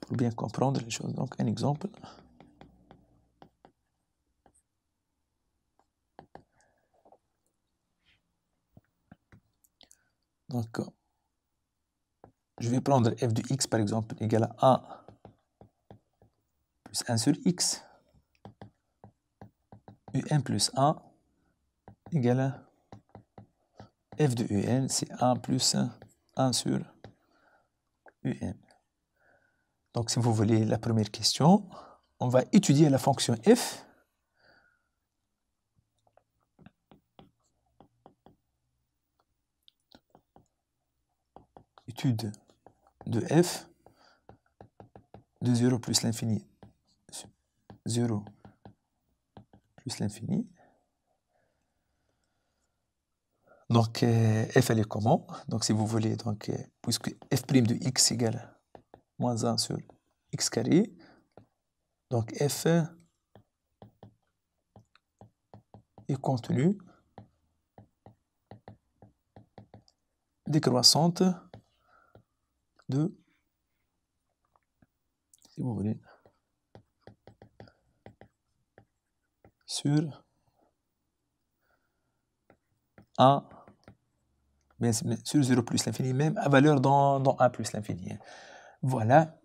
pour bien comprendre les choses. Donc, un exemple. Donc, je vais prendre f de x, par exemple, égal à 1 plus 1 sur x. un plus 1 égale à f de un, c'est 1 plus 1 sur un. Donc, si vous voulez la première question, on va étudier la fonction f. Étude de f de 0 plus l'infini. 0 plus l'infini. Donc, f, elle est comment? Donc, si vous voulez, donc, puisque f' de x égale moins 1 sur x carré, donc f est contenu décroissante de, si vous voulez, sur 1, mais sur 0 plus l'infini, même à valeur dans 1 plus l'infini. Voilà.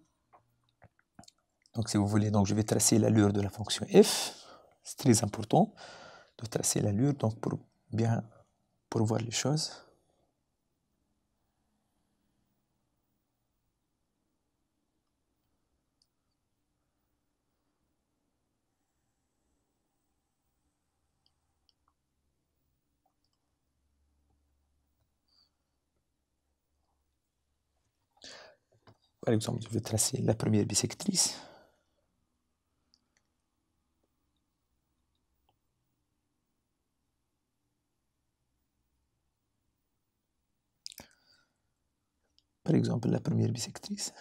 Donc, si vous voulez, donc, je vais tracer l'allure de la fonction f. C'est très important de tracer l'allure, donc pour voir les choses. Par exemple, je vais tracer la première bisectrice. Par exemple, la première bisectrice.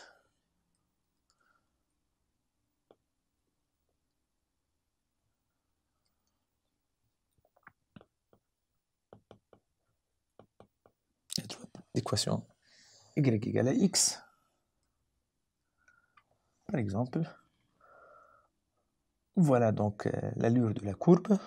L'équation y égale à x. Par exemple, voilà donc l'allure de la courbe.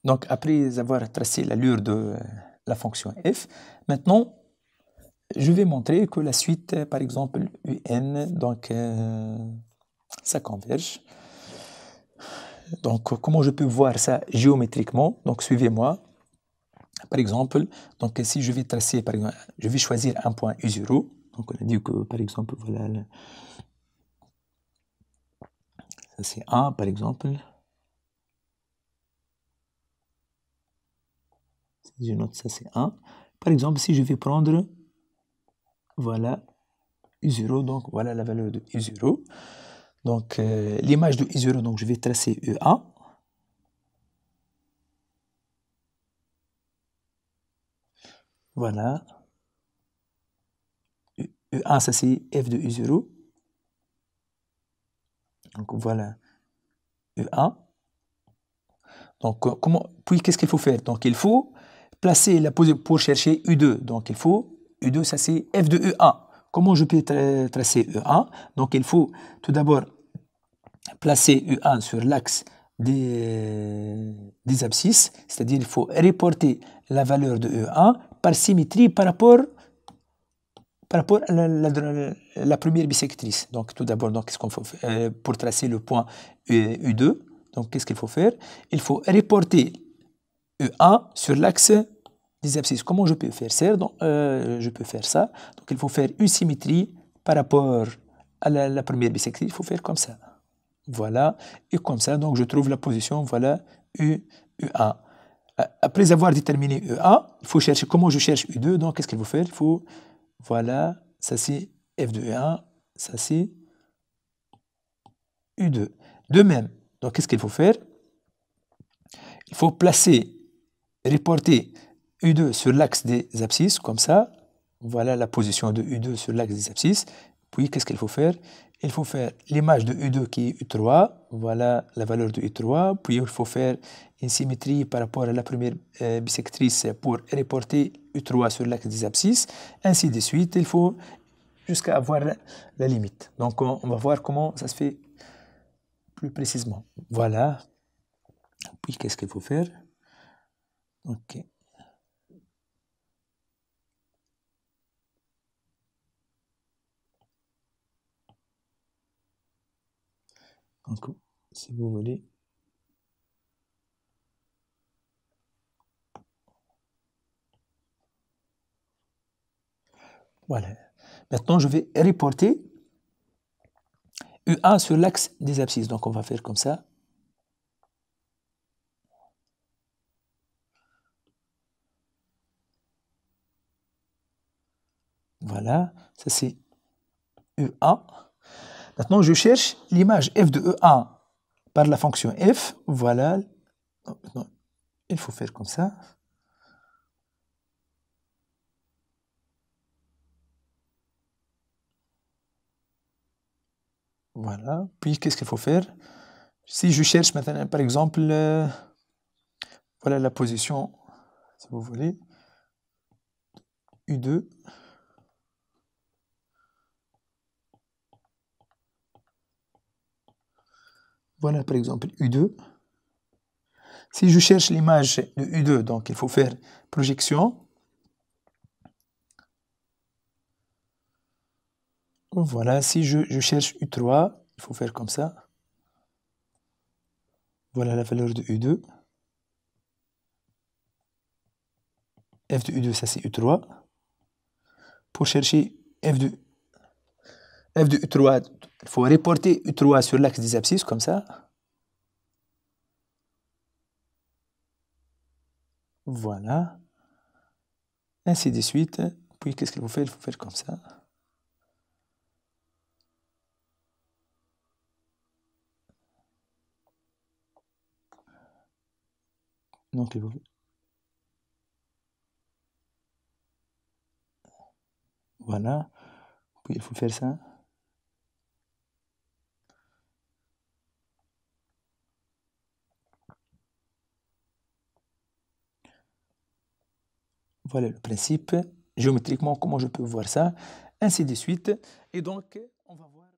Donc, après avoir tracé l'allure de la fonction f, maintenant, je vais montrer que la suite, par exemple, un, donc, ça converge. Donc, comment je peux voir ça géométriquement? Donc, suivez-moi. Par exemple, donc, si je vais tracer, par exemple, je vais choisir un point U0. Donc, on a dit que, par exemple, voilà, ça c'est 1, par exemple. Je note ça c'est 1. Par exemple, si je vais prendre, voilà, U0, donc voilà la valeur de U0. Donc, l'image de U0, donc je vais tracer E1. Voilà. E1, ça c'est f de U0. Donc, voilà E1. Donc, puis qu'est-ce qu'il faut faire? Donc, il faut placer la position pour chercher U2. Donc, il faut, U2, ça c'est f de E1. Comment je peux tracer E1? Donc, il faut tout d'abord placer E1 sur l'axe des abscisses, c'est-à-dire il faut reporter la valeur de E1 par symétrie par rapport à la première bisectrice. Donc tout d'abord, qu'est-ce qu'on faut faire pour tracer le point U2? Donc qu'est-ce qu'il faut faire? Il faut reporter E1 sur l'axe des abscisses. Comment je peux faire ça? Donc, je peux faire ça. Donc il faut faire une symétrie par rapport à la première bisectrice. Il faut faire comme ça. Voilà, et comme ça, donc je trouve la position, voilà, U1. Après avoir déterminé E1, il faut chercher comment je cherche U2, donc qu'est-ce qu'il faut faire? Il faut, voilà, ça c'est F de E1, ça c'est U2. De même, donc qu'est-ce qu'il faut faire? Il faut placer, reporter U2 sur l'axe des abscisses, comme ça. Voilà la position de U2 sur l'axe des abscisses. Puis, qu'est-ce qu'il faut faire? Il faut faire l'image de U2 qui est U3. Voilà la valeur de U3. Puis, il faut faire une symétrie par rapport à la première bisectrice pour reporter U3 sur l'axe des abscisses. Ainsi de suite, il faut jusqu'à avoir la limite. Donc, on va voir comment ça se fait plus précisément. Voilà. Puis, qu'est-ce qu'il faut faire? OK. Donc, si vous voulez. Voilà. Maintenant, je vais reporter U1 sur l'axe des abscisses. Donc, on va faire comme ça. Voilà, ça c'est E1. Maintenant, je cherche l'image f de E1 par la fonction f. Voilà. Maintenant, il faut faire comme ça. Voilà. Puis, qu'est-ce qu'il faut faire? Si je cherche maintenant, par exemple, voilà la position, si vous voulez, U2. Voilà, par exemple, U2. Si je cherche l'image de U2, donc il faut faire projection. Voilà, si je cherche U3, il faut faire comme ça. Voilà la valeur de U2. F de U2, ça c'est U3. Pour chercher F de U3, il faut reporter U3 sur l'axe des abscisses, comme ça. Voilà. Ainsi de suite. Puis qu'est-ce qu'il faut faire? Il faut faire comme ça. Donc, il faut... Voilà. Puis il faut faire ça. Voilà le principe. Géométriquement, comment je peux voir ça? Ainsi de suite. Et donc, on va voir...